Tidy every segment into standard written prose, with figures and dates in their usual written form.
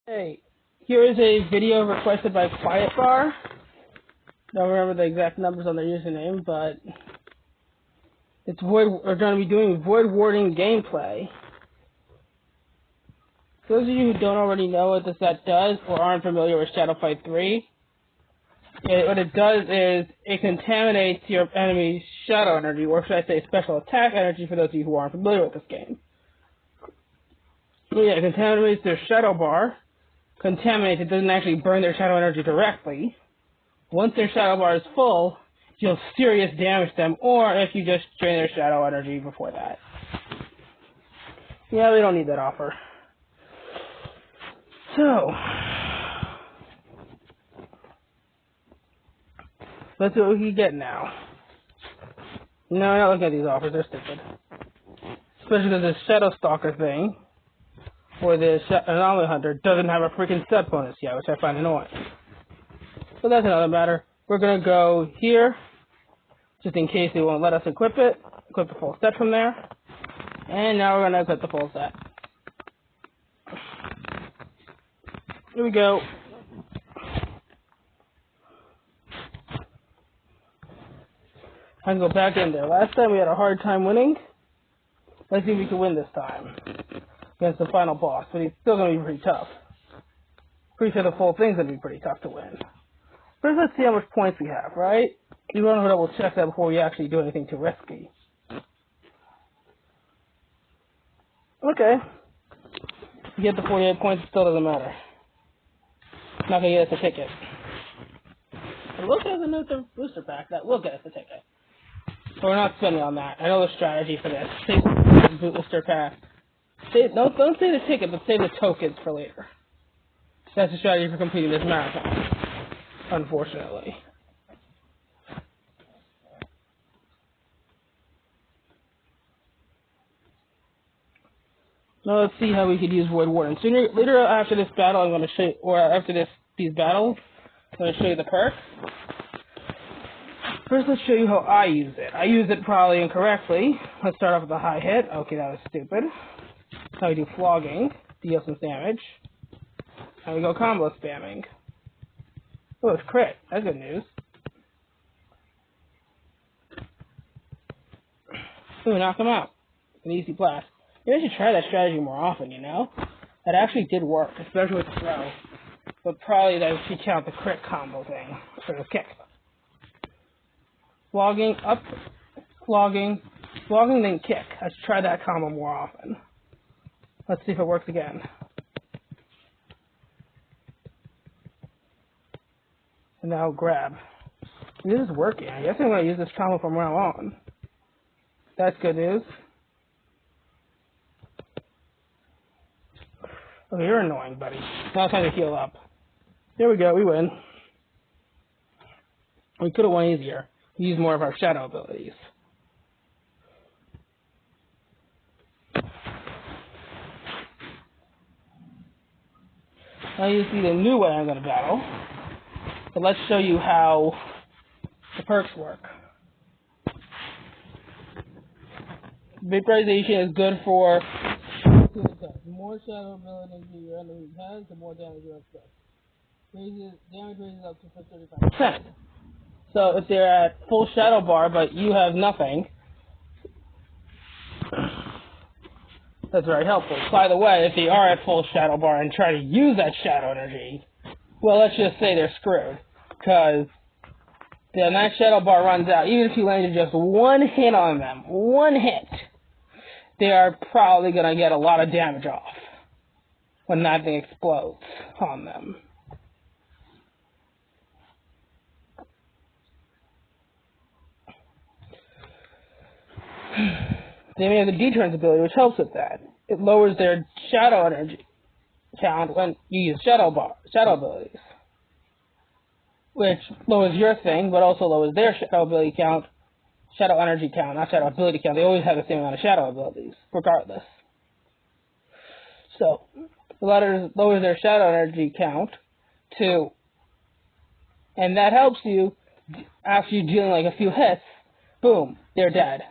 Hey, here is a video requested by Quiet Bar. Don't remember the exact numbers on their username, but it's we're going to be doing Void Warden gameplay. For those of you who don't already know what this set does or aren't familiar with Shadow Fight 3, what it does is it contaminates your enemy's shadow energy, or should I say special attack energy for those of you who aren't familiar with this game. Yeah, it contaminates their shadow bar. Contaminates, it doesn't actually burn their shadow energy directly. Once their shadow bar is full, you'll serious damage them, or if you just drain their shadow energy before that. Yeah, we don't need that offer. So, let's see what we can get now. No, not looking at these offers, they're stupid. Especially because this Shadow Stalker thing, or this Anomaly Hunter, doesn't have a freaking set bonus yet, which I find annoying. But that's another matter. We're going to go here, just in case they won't let us equip it. Equip the full set from there. And now we're going to equip the full set. Here we go. I can go back in there. Last time we had a hard time winning. Let's see if we can win this time against the final boss, but he's still going to be pretty tough. Pretty sure the full thing's going to be pretty tough to win. First, let's see how much points we have, right? You want to double check that before we actually do anything too risky. Okay. If you get the 48 points, it still doesn't matter. Not going to get us a ticket. It looks like another booster pack that will get us a ticket. But we're not spending on that. I know the strategy for this. Save the booster pack. Don't save the ticket, but save the tokens for later. That's the strategy for completing this marathon. Unfortunately. Now let's see how we could use Void Warden. Later after this battle, I'm going to show you, or after these battles, I'm going to show you the perk. First, let's show you how I use it. I use it probably incorrectly. Let's start off with a high hit. Okay, that was stupid. That's how we do flogging, deal some damage. Now we go combo spamming. Oh, it's crit. That's good news. Ooh, knock him out. An easy blast. Maybe I should try that strategy more often, you know? That actually did work, especially with the throw. But probably that should count the crit combo thing for the kick. Flogging, up, flogging, then kick. I should try that combo more often. Let's see if it works again. And now grab. This is working. I guess I'm going to use this combo from now on. That's good news. Okay, you're annoying, buddy. Now it's time to heal up. There we go, we win. We could have won easier. We used more of our shadow abilities. Now you see the new way I'm going to battle. So let's show you how the perks work. Vaporization is good for the more shadow ability your enemy has, the more damage you inflict. Damage raises up to 35%. So if they're at full shadow bar, but you have nothing, that's very helpful. By the way, if they are at full shadow bar and try to use that shadow energy, well, let's just say they're screwed. Because then that shadow bar runs out. Even if you landed just one hit on them, one hit, they are probably going to get a lot of damage off when that thing explodes on them. They may have the D-turns ability, which helps with that. It lowers their shadow energy count when you use shadow abilities, which lowers your thing, but also lowers their shadow ability count, shadow energy count, not shadow ability count. They always have the same amount of shadow abilities, regardless. So, the latter lowers their shadow energy count too, and that helps you after you dealing like a few hits. Boom, they're dead.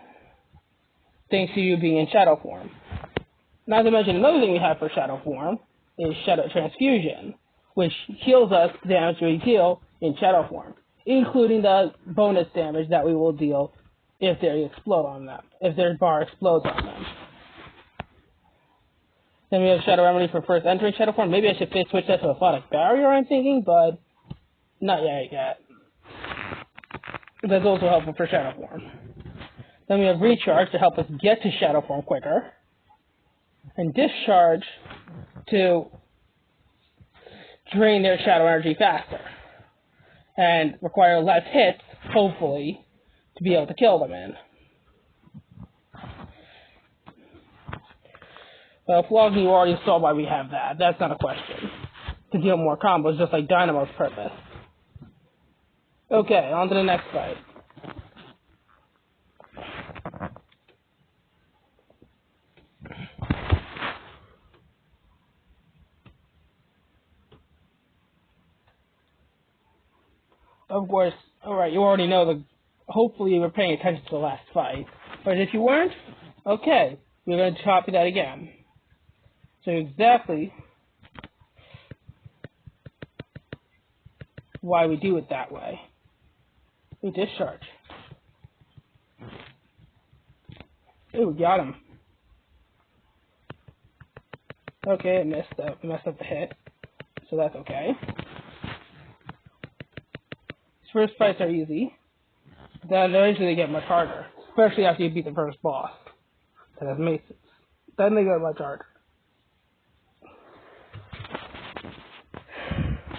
Thanks to you being in shadow form. Not to mention another thing we have for shadow form is Shadow Transfusion, which heals us the damage we deal in shadow form, including the bonus damage that we will deal if they explode on them, if their bar explodes on them. Then we have Shadow Remedy for first entering shadow form. Maybe I should switch that to Aphotic Barrier, I'm thinking, but not yet. That's also helpful for shadow form. Then we have Recharge to help us get to shadow form quicker, and Discharge to drain their shadow energy faster and require less hits, hopefully, to be able to kill them in. Flogging, you already saw why we have that. That's not a question. To deal more combos, just like Dynamo's purpose. Okay, on to the next fight. Of course, alright, you already know hopefully you were paying attention to the last fight. But if you weren't, okay, we're going to copy that again. So exactly why we do it that way. We discharge. Ooh, we got him. Okay, it messed up the hit. So that's okay. These first fights are easy. Then eventually they get much harder. Especially after you beat the first boss. That has maces. Then they get much harder.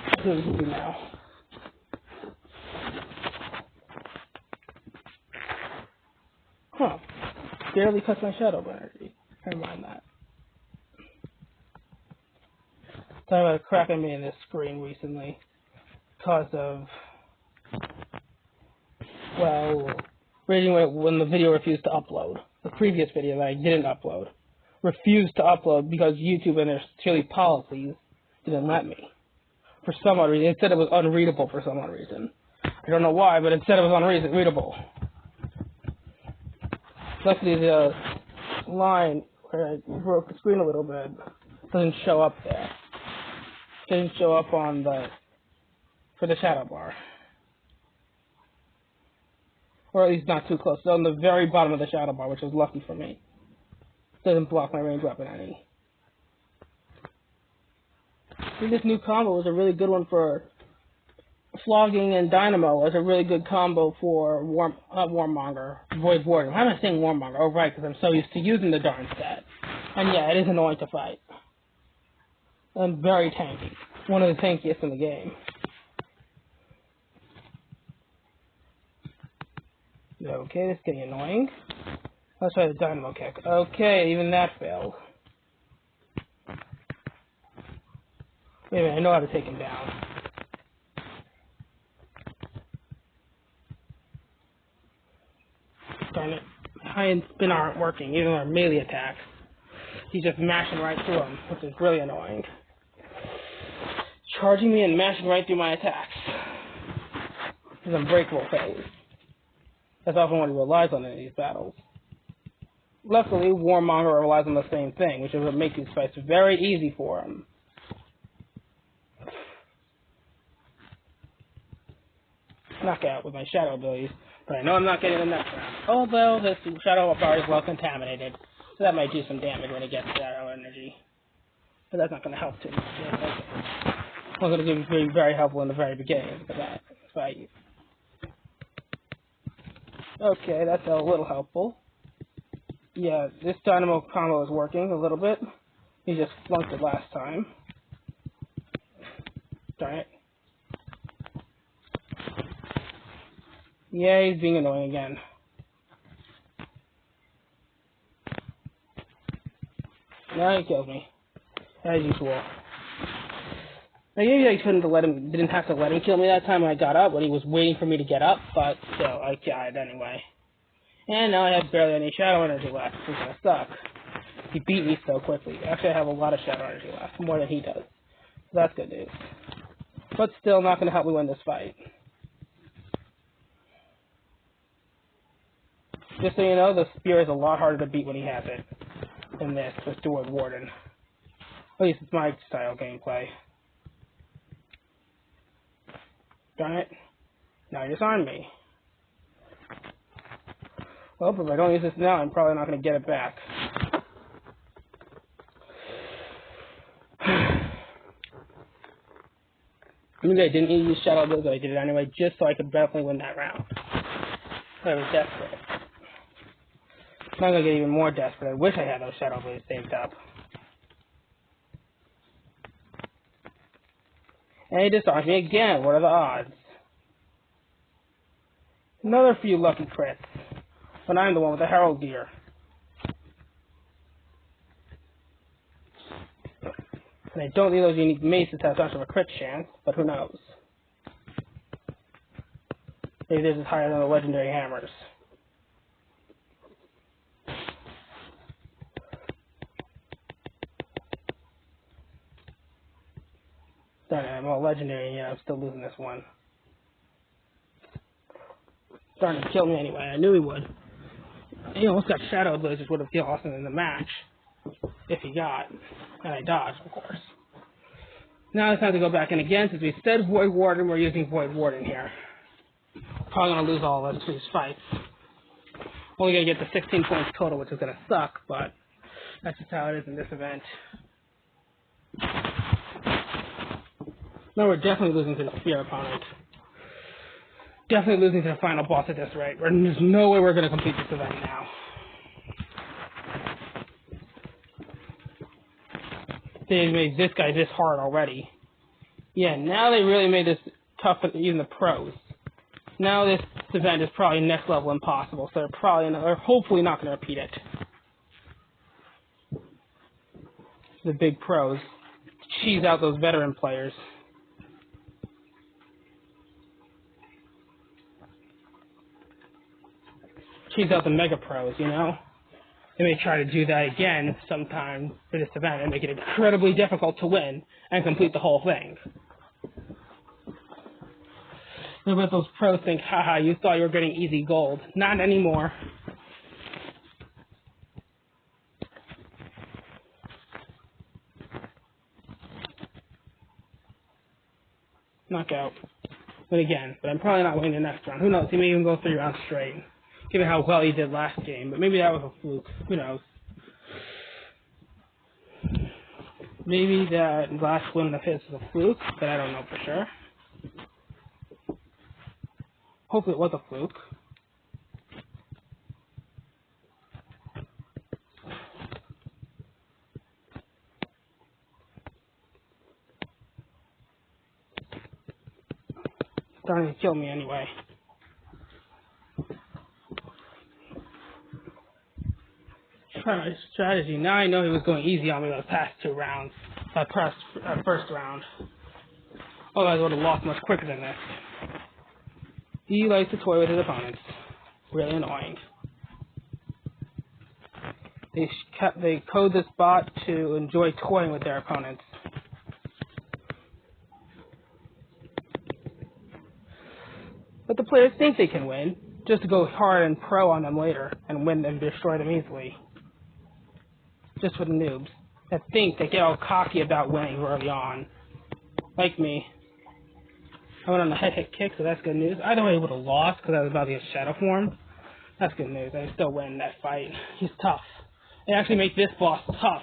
That's what we can do now. Huh. Barely cuts my shadow energy. Never mind that. Talking about a crack I made in this screen recently. Because of, well, when the video refused to upload. The previous video that I didn't upload. Refused to upload because YouTube and their silly policies didn't let me. For some odd reason. It said it was unreadable for some odd reason. I don't know why, but it said it was unreadable. Luckily, the line where I broke the screen a little bit doesn't show up there. It doesn't show up on for the shadow bar. Or at least not too close. It's on the very bottom of the shadow bar, which is lucky for me. It doesn't block my range weapon any. I think this new combo was a really good one for Flogging, and Dynamo was a really good combo for Warmonger, Void Warden. Why am I saying Warmonger? Oh, right, because I'm so used to using the darn stat. And yeah, it is annoying to fight. And very tanky. One of the tankiest in the game. Okay, this is getting annoying. Let's try the Dynamo kick. Okay, even that failed. Wait a minute, I know how to take him down. Darn it. High and spin aren't working, even our melee attacks. He's just mashing right through them, which is really annoying. Charging me and mashing right through my attacks. His unbreakable phase. That's often what he relies on in these battles. Luckily, Warmonger relies on the same thing, which is what makes these fights very easy for him. Knockout with my shadow abilities, but I know I'm not getting the next round. Although this shadow bar is well contaminated, so that might do some damage when it gets shadow energy. But that's not going to help too much. Yeah, okay. I'm going to be very helpful in the very beginning of that fight. Okay, that's a little helpful. Yeah, this Dynamo combo is working a little bit. He just flunked it last time. Darn it. Yeah, he's being annoying again. Now he kills me. As usual. Maybe I didn't have to let him kill me that time when I got up, when he was waiting for me to get up, but still, I died anyway. And now I have barely any shadow energy left, which is gonna suck. He beat me so quickly. Actually, I have a lot of shadow energy left, more than he does. So that's good news. But still not gonna help me win this fight. Just so you know, the spear is a lot harder to beat when he has it than this with Void Warden. At least it's my style gameplay. Darn it. Now you disarm me. Well, if I don't use this now, I'm probably not going to get it back. Maybe I didn't use Shadow Blade, but I did it anyway, just so I could definitely win that round. I was desperate. Now I'm going to get even more desperate. I wish I had those Shadow Blades saved up. And he disarms me again. What are the odds? Another few lucky crits. But I'm the one with the Herald gear. And I don't think those unique maces have much of a crit chance, but who knows? Maybe this is higher than the legendary hammers. Darn it, I'm all legendary and yet I'm still losing this one. Darn it, killed me anyway. I knew he would. He almost got Shadow Blades, which would have killed Austin in the match. If he got. And I dodged, of course. Now it's time to go back in again. Since we said Void Warden, we're using Void Warden here. Probably going to lose all of these fights. Only going to get the 16 points total, which is going to suck, but that's just how it is in this event. No, we're definitely losing to the Spear opponent. Definitely losing to the final boss at this rate. There's no way we're going to complete this event now. They made this guy this hard already. Yeah, now they really made this tough for even the pros. Now this event is probably next level impossible, so they're hopefully not going to repeat it. The big pros. Cheese out those veteran players. Cheese out the mega pros, you know? They may try to do that again sometime for this event and make it incredibly difficult to win and complete the whole thing. But those pros think, haha, you thought you were getting easy gold. Not anymore. Knockout. But again, I'm probably not winning the next round. Who knows? He may even go 3 rounds straight. Given how well he did last game. But maybe that was a fluke. Who knows? Maybe that last win of his was a fluke, but I don't know for sure. Hopefully it was a fluke. Darn, he killed me anyway. Try my strategy. Now I know he was going easy on me those past 2 rounds. First round. Otherwise I would have lost much quicker than this. He likes to toy with his opponents. Really annoying. They code this bot to enjoy toying with their opponents. But the players think they can win, just to go hard and pro on them later and win and destroy them easily. Just for the noobs that think they get all cocky about winning early on. Like me. I went on a head hit kick, so that's good news. Either way, I would have lost because I was about to get shadow form. That's good news. I still win that fight. He's tough. They actually make this boss tough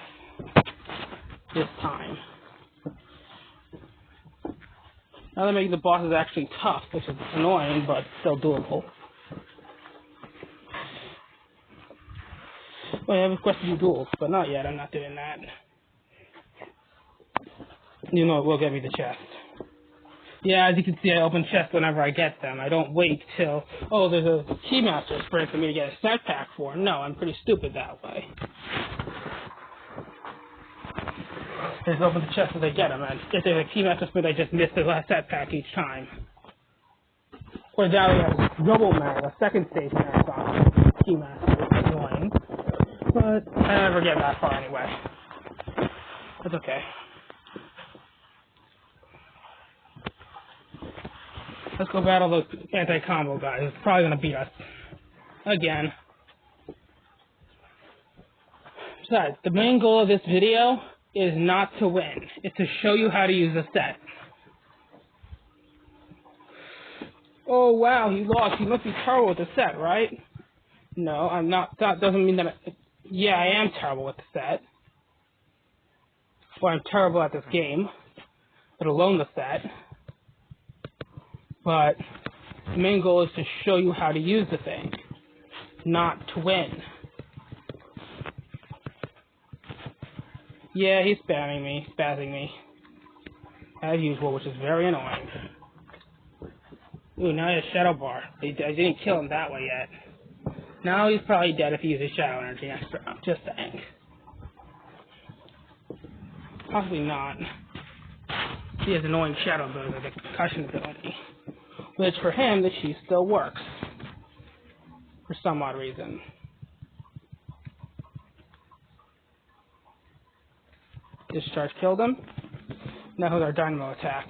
this time. Now they're making the bosses actually tough, which is annoying, but still doable. Well, I have requested you duels, but not yet. I'm not doing that. You know it will get me the chest. Yeah, as you can see, I open chests whenever I get them. I don't wait till, oh, there's a Keymaster sprint for me to get a set pack for. No, I'm pretty stupid that way. I just open the chests as I get them, and if there's a Keymaster sprint, I just miss the last set pack each time. Or now we have a double marathon, a second stage marathon Keymaster, which is annoying. But I never get that far anyway. That's okay. Let's go battle those anti-combo guys. It's probably going to beat us. Again. Besides, the main goal of this video is not to win. It's to show you how to use the set. Oh wow, he lost. He must be terrible with the set, right? No, I'm not. That doesn't mean that. Yeah, I am terrible with the set. Or I'm terrible at this game, let alone the set. But the main goal is to show you how to use the thing, not to win. Yeah, he's spazzing me, as usual, which is very annoying. Ooh, now he has Shadow Bar. I didn't kill him that way yet. Now he's probably dead if he uses Shadow Energy next round, just saying. Possibly not. He has annoying Shadow ability, like a concussion ability. Which for him, the cheese still works. For some odd reason. Discharge killed him. Now with our Dynamo attack.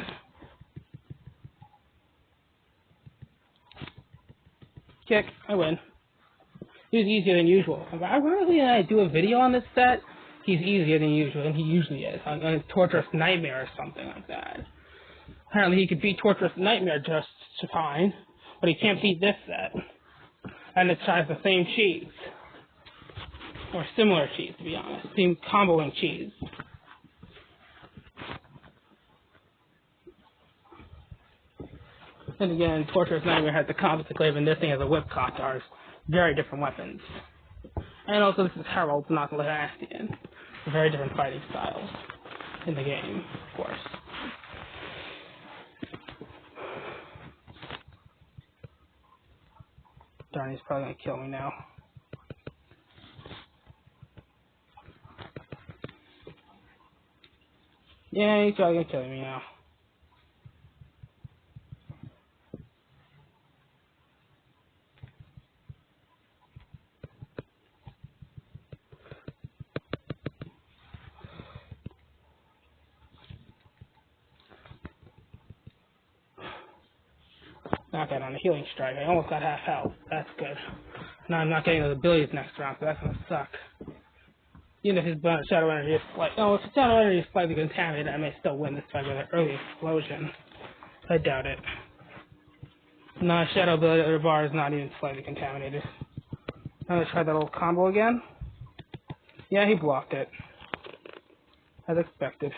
Kick, I win. He's easier than usual. Ironically, when I do a video on this set, he's easier than usual, and he usually is. On Torturous Nightmare or something like that. Apparently he could beat Torturous Nightmare just fine, but he can't beat this set. And it tries the same cheese. Or similar cheese, to be honest. Same comboing cheese. And again, Torturous Nightmare has the composite glaive, and this thing has a whip cotars. Very different weapons. And also this is Harold, not Lehastian. Very different fighting styles in the game, of course. Darn, he's probably gonna kill me now. Yeah, he's probably gonna kill me now. Knock out on a healing strike. I almost got half health. That's good. Now I'm not getting those abilities next round, so that's gonna suck. Even if his Shadow Energy is if his Shadow Energy is slightly contaminated, I may still win this fight with an early explosion. I doubt it. No, Shadow Bar is not even slightly contaminated. I'm gonna try that old combo again. Yeah, he blocked it. As expected.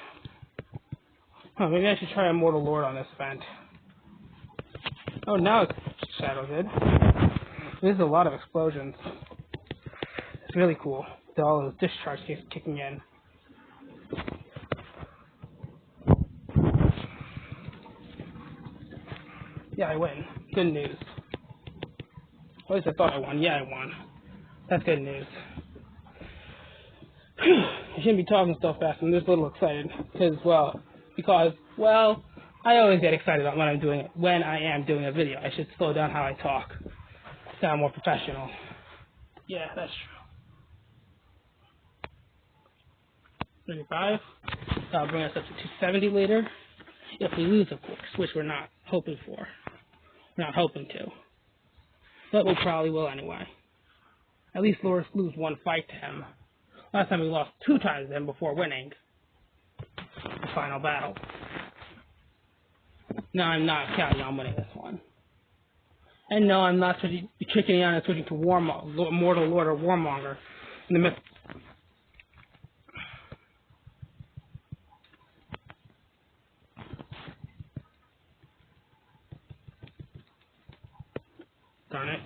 Oh, maybe I should try Immortal Lord on this event. Oh, now it's Shadow good. There's a lot of explosions. It's really cool. All those discharge kicking in. Yeah, I win. Good news. At least I thought I won. Yeah, I won. That's good news. I shouldn't be talking so fast. I'm just a little excited because I always get excited when I am doing a video. I should slow down how I talk. Sound more professional. Yeah, that's true. 35. That'll bring us up to 270 later. If we lose, of course, which we're not hoping for. We're not hoping to. But we probably will anyway. At least lose one fight to him. Last time we lost 2 times to him before winning the final battle. No, I'm not counting on winning this one. And no, I'm not tricking on and switching to Mortal Lord or Warmonger in the midst. Darn it.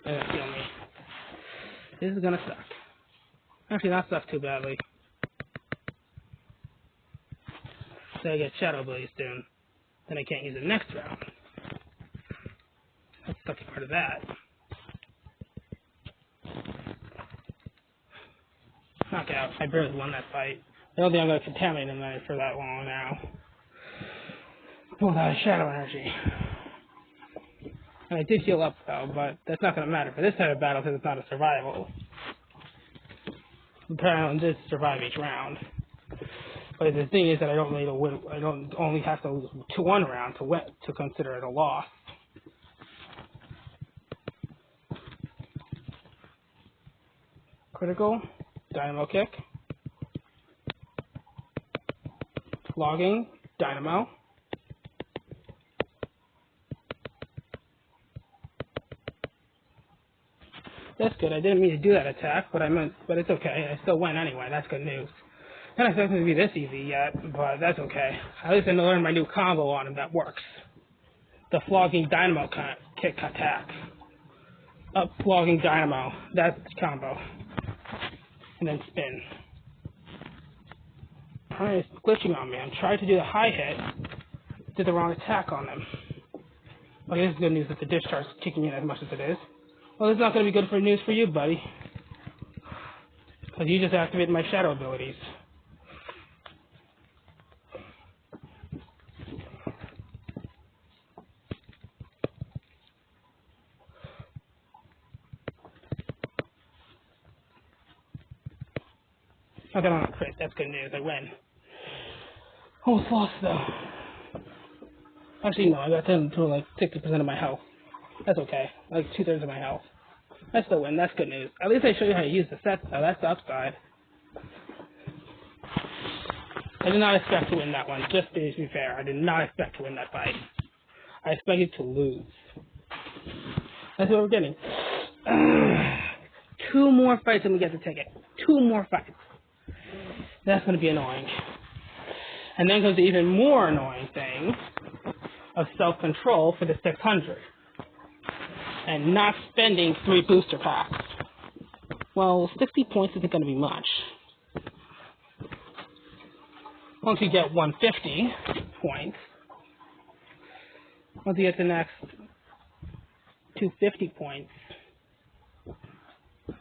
They're gonna kill me. This is gonna suck. Actually, not suck too badly. So I get Shadow Blaze soon. Then I can't use it next round. That's the sucky part of that. Knockout. I barely won that fight. I don't think I'm going to contaminate him for that long now. Pulled out Shadow Energy. And I did heal up though, but that's not going to matter for this type of battle because it's not a survival. Apparently I did survive each round. But the thing is that I don't need to win. I don't only have to lose one round to win to consider it a loss. Critical, Dynamo kick. flogging dynamo. That's good. I didn't mean to do that attack, but it's okay. I still win anyway. That's good news. Not expecting it to be this easy yet, but that's okay. At least I learned my new combo on him that works. The flogging dynamo kick attack. Up flogging dynamo. That's the combo. And then spin. It's glitching on me. I'm trying to do the high hit. Did the wrong attack on them. Okay, this is good news that the discharge is kicking in as much as it is. Well, it's not going to be good for news for you, buddy. Because you just activated my shadow abilities. I got on a crit. That's good news. I win. Almost lost, though. Actually, no. I got down to like 60% of my health. That's okay. Like 2/3 of my health. I still win. That's good news. At least I show you how to use the set, though. That's the upside. I did not expect to win that one. Just to be fair, I did not expect to win that fight. I expected to lose. That's what we're getting. 2 more fights and we get the ticket. 2 more fights. That's going to be annoying. And then comes the even more annoying thing of self-control for the 600. And not spending 3 booster packs. Well, 60 points isn't going to be much. Once you get 150 points, once you get the next 250 points,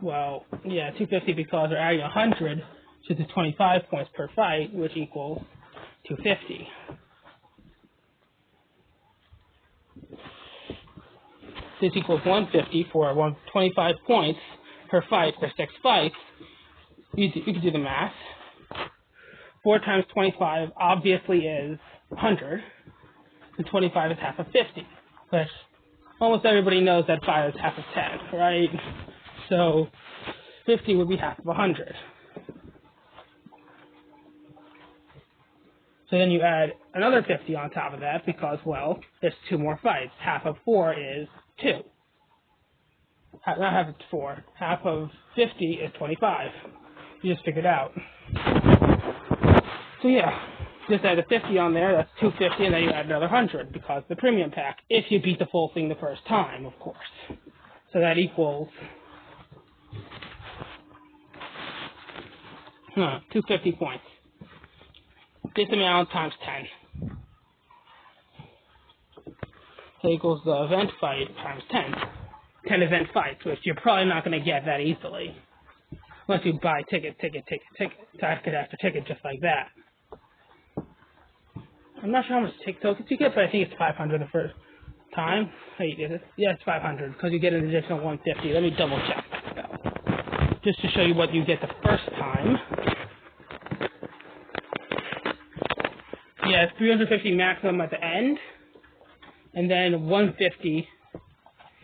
well, yeah, 250 because they're adding 100 to the 25 points per fight, which equals 250. This equals 150 for 125 points per fight for 6 fights. You can do the math. 4 times 25 obviously is 100, and 25 is half of 50. But almost everybody knows that 5 is half of 10, right? So 50 would be half of 100. So then you add another 50 on top of that because, well, there's 2 more fights. Half of 4 is 2. Not half of 4. Half of 50 is 25. You just figured out. So yeah, just add a 50 on there, that's 250, and then you add another 100 because the premium pack, if you beat the full thing the first time, of course. So that equals 250 points. This amount times 10. So equals the event fight times 10. 10 event fights, which you're probably not going to get that easily. Unless you buy ticket after ticket just like that. I'm not sure how much tokens you get, but I think it's 500 the first time. Hey, is it? Yeah, it's 500 because you get an additional 150. Let me double check that though, just to show you what you get the first time. Yeah, it's 350 maximum at the end, and then 150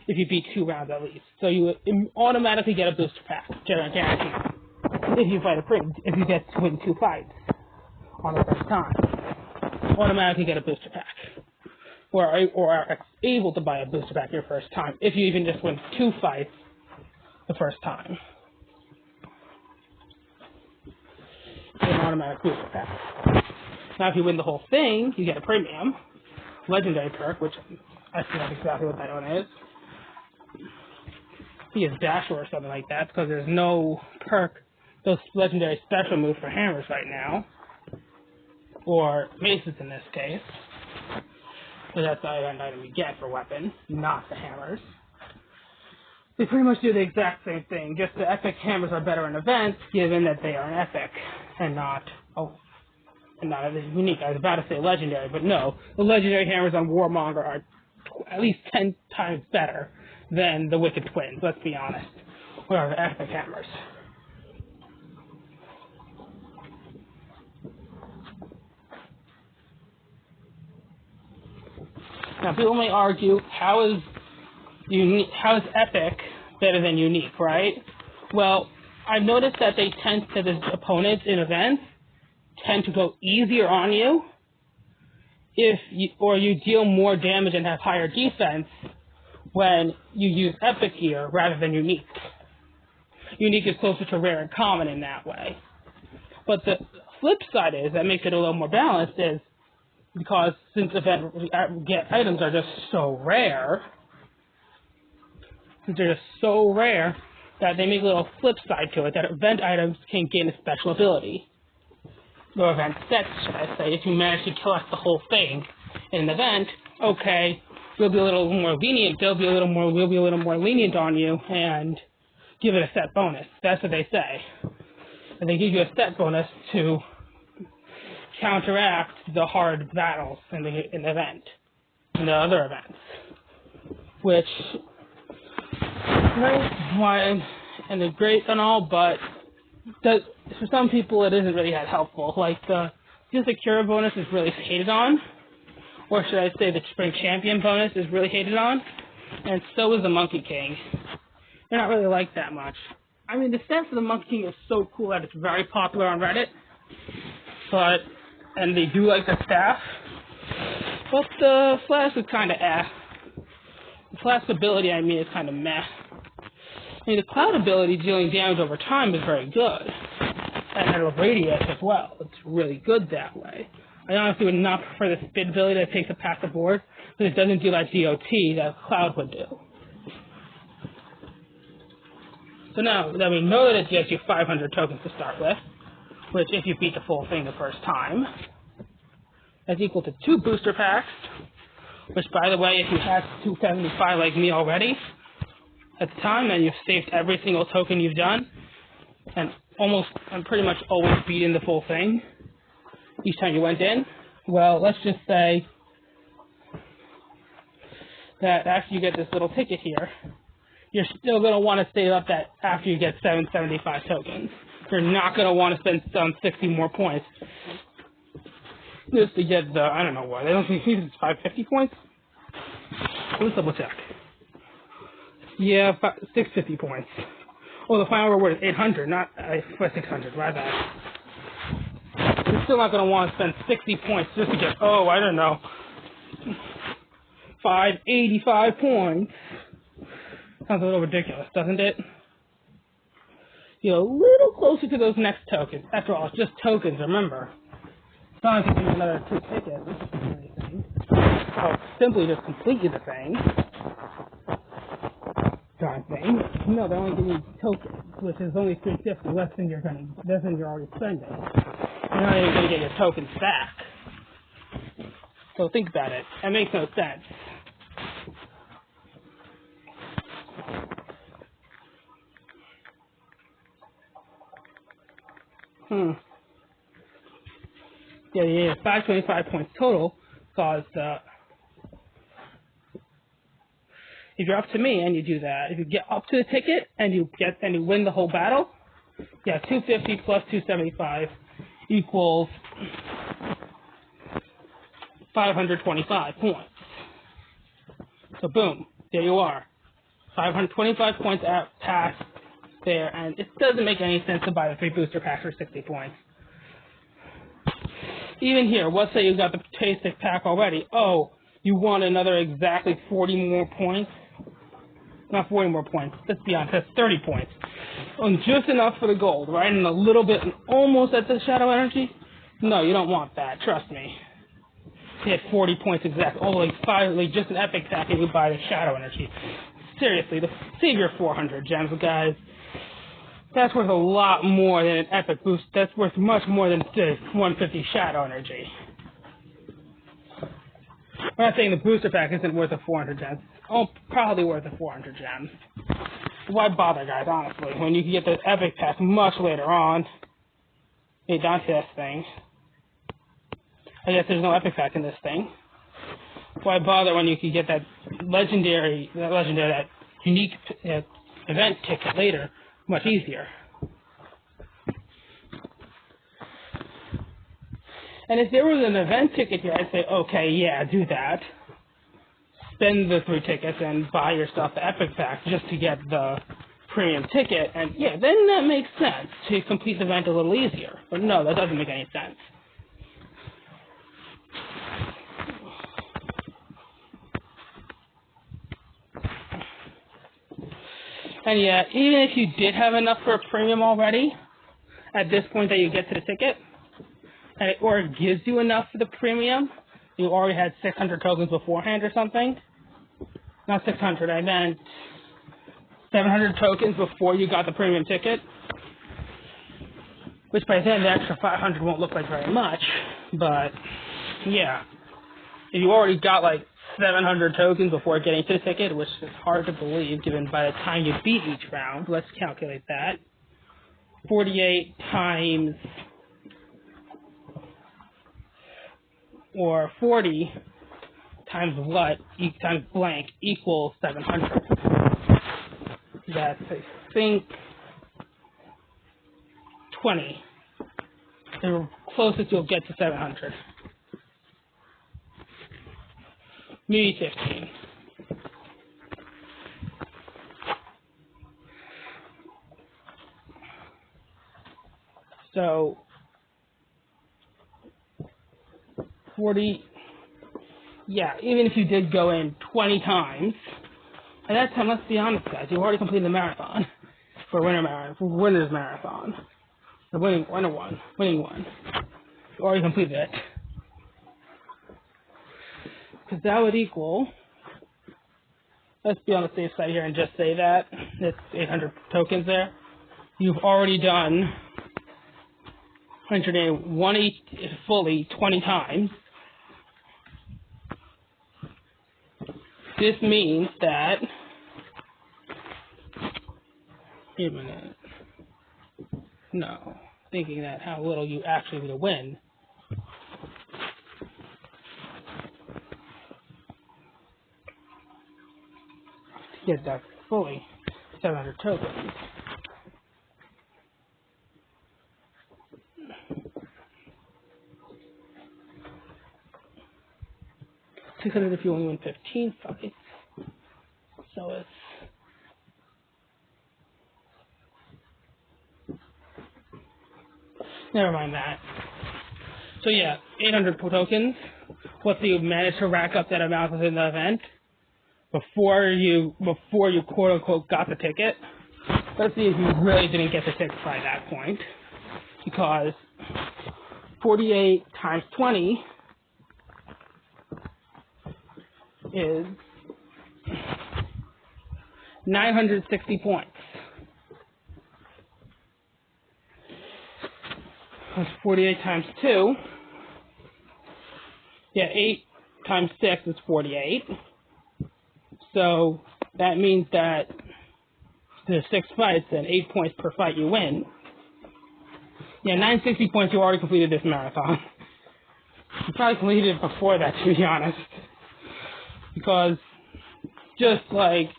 if you beat 2 rounds at least. So you automatically get a booster pack, guaranteed. If you fight if you get to win 2 fights on the first time. Automatically get a booster pack, or are able to buy a booster pack your first time if you even just win 2 fights the first time. It's an automatic booster pack. Now, if you win the whole thing, you get a premium legendary perk, which I forgot exactly what that one is. I think it's Dasher or something like that, because there's no perk, those legendary special moves for hammers right now. Or maces in this case. So that's the item you get for weapon, not the hammers. They pretty much do the exact same thing, just the epic hammers are better in events, given that they are an epic, and not unique. I was about to say legendary, but no. The legendary hammers on Warmonger are at least 10 times better than the Wicked Twins, let's be honest. Or the epic hammers. Now, people may argue, how is epic better than unique, right? Well, I've noticed that they tend to, the opponents in events, tend to go easier on you or you deal more damage and have higher defense when you use epic gear rather than unique. Unique is closer to rare and common in that way. But the flip side is, that makes it a little more balanced, is because since event items are just so rare, that they make a little flip side to it, that event items can gain a special ability. Or event sets, should I say. If you manage to collect the whole thing in an event, okay, we'll be a little more lenient, we'll be a little more lenient on you, and give it a set bonus. That's what they say. And they give you a set bonus to counteract the hard battles in the event, in the other events. Which, and they're great and all, but for some people it isn't really that helpful. Like just the cure bonus is really hated on, or should I say the Spring Champion bonus is really hated on, and so is the Monkey King. They're not really liked that much. I mean, the stats of the Monkey King is so cool that it's very popular on Reddit, and they do like the staff, but the Flask is kind of The Flask ability, is kind of meh. I mean, the Cloud ability, dealing damage over time, is very good. And it'll radius as well. It's really good that way. I honestly would not prefer the Spit ability that takes it past the board, because it doesn't do that DOT that Cloud would do. So now that we know that it gives you 500 tokens to start with, which if you beat the full thing the first time, that's equal to 2 booster packs, which, by the way, if you had 275 like me already at the time, then you've saved every single token you've done, and pretty much always beaten the full thing each time you went in. Well, let's just say that after you get this little ticket here, you're still going to want to save up that after you get 775 tokens. You're not going to want to spend some 60 more points just to get the, I don't know what, I don't think it's 550 points? Let's double check. Yeah, 650 points. Oh, the final reward is 800, not 600, my bad. You're still not going to want to spend 60 points just to get, 585 points. Sounds a little ridiculous, doesn't it? You're a little closer to those next tokens. After all, it's just tokens, remember. It's not like you need another 2 tickets or anything. I'll simply just complete you the thing. Darn thing. No, they're only giving you tokens, which is only 350, less than you're already spending. You're not even going to get your tokens back. So think about it. That makes no sense. Yeah, 525 points total, because if you're up to me and you do that, if you get up to the ticket and you win the whole battle, 250 plus 275 equals 525 points. So boom, there you are. 525 points past there, and it doesn't make any sense to buy the 3 booster packs for 60 points. Even here, let's say you got the basic pack already. Oh, you want another exactly 40 more points? Not 40 more points. Let's be honest, that's 30 points. And just enough for the gold, right? And a little bit, almost at the shadow energy? No, you don't want that. Trust me. You had 40 points exact. Oh, like just an epic pack and you buy the shadow energy. Seriously, save your 400 gems, guys. That's worth a lot more than an epic boost. That's worth much more than the 150 shadow energy. I'm not saying the booster pack isn't worth the 400 gems. Oh, probably worth the 400 gems. Why bother, guys, honestly, when you can get the epic pack much later on? Hey, down to this thing. I guess there's no epic pack in this thing. Why bother when you can get that that unique event ticket later? Much easier. And if there was an event ticket here, I'd say, okay, yeah, do that. Spend the 3 tickets and buy yourself the epic pack just to get the premium ticket, and yeah, then that makes sense to complete the event a little easier. But no, that doesn't make any sense. And yeah, even if you did have enough for a premium already, at this point that you get to the ticket, or it gives you enough for the premium, you already had 600 tokens beforehand or something. Not 600, I meant 700 tokens before you got the premium ticket. Which by then the extra 500 won't look like very much, but yeah. If you already got like 700 tokens before getting to the ticket, which is hard to believe given by the time you beat each round, let's calculate that. 48 times, or 40 times what, times blank, equals 700. That's, I think, 20. The closest you'll get to 700. Maybe 15. So 40, yeah, even if you did go in 20 times, at that time, let's be honest, guys, you already completed the marathon for winner's marathon. The winning one. You already completed it. Because that would equal, let's be on the safe side here and just say that, it's 800 tokens there. You've already done 101 each fully 20 times. This means that, wait a minute, no, thinking that how little you actually will win. To get that fully 700 tokens. $600 if you only win 15, fuck it. So it's never mind that. So yeah, 800 tokens. Once you manage to rack up that amount within the event, before you quote unquote got the ticket. Let's see if you really didn't get the ticket by that point, because 48 times 20 is 960 points. That's 48 times 2. Yeah, 8 times 6 is 48. So that means that there's 6 fights and 8 points per fight you win. Yeah, 960 points, you already completed this marathon. You probably completed it before that, to be honest. Because just like,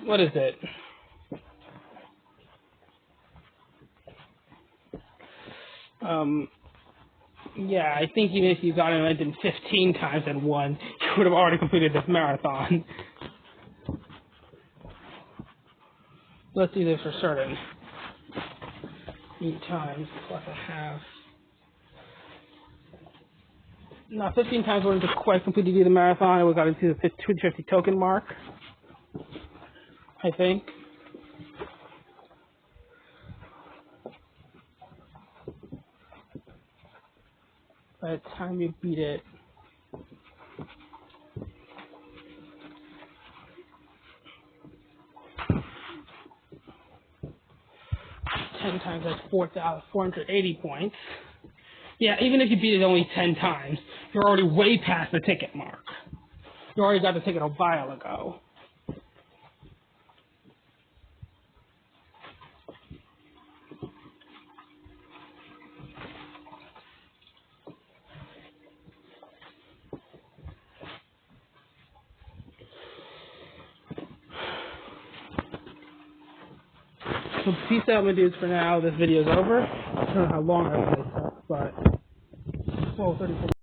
what is it? Yeah, I think even if you got an event in 15 times and won, you would have already completed this marathon. Let's do this for certain. 8 times plus a half. No, 15 times wouldn't have quite completed the marathon, and we got into the 250 token mark, I think. By the time you beat it, times that's 4,480 points. Yeah, even if you beat it only 10 times, you're already way past the ticket mark. You already got the ticket a while ago. So peace out, my dudes, for now. This video is over. I don't know how long I've played stuff, but 12:34.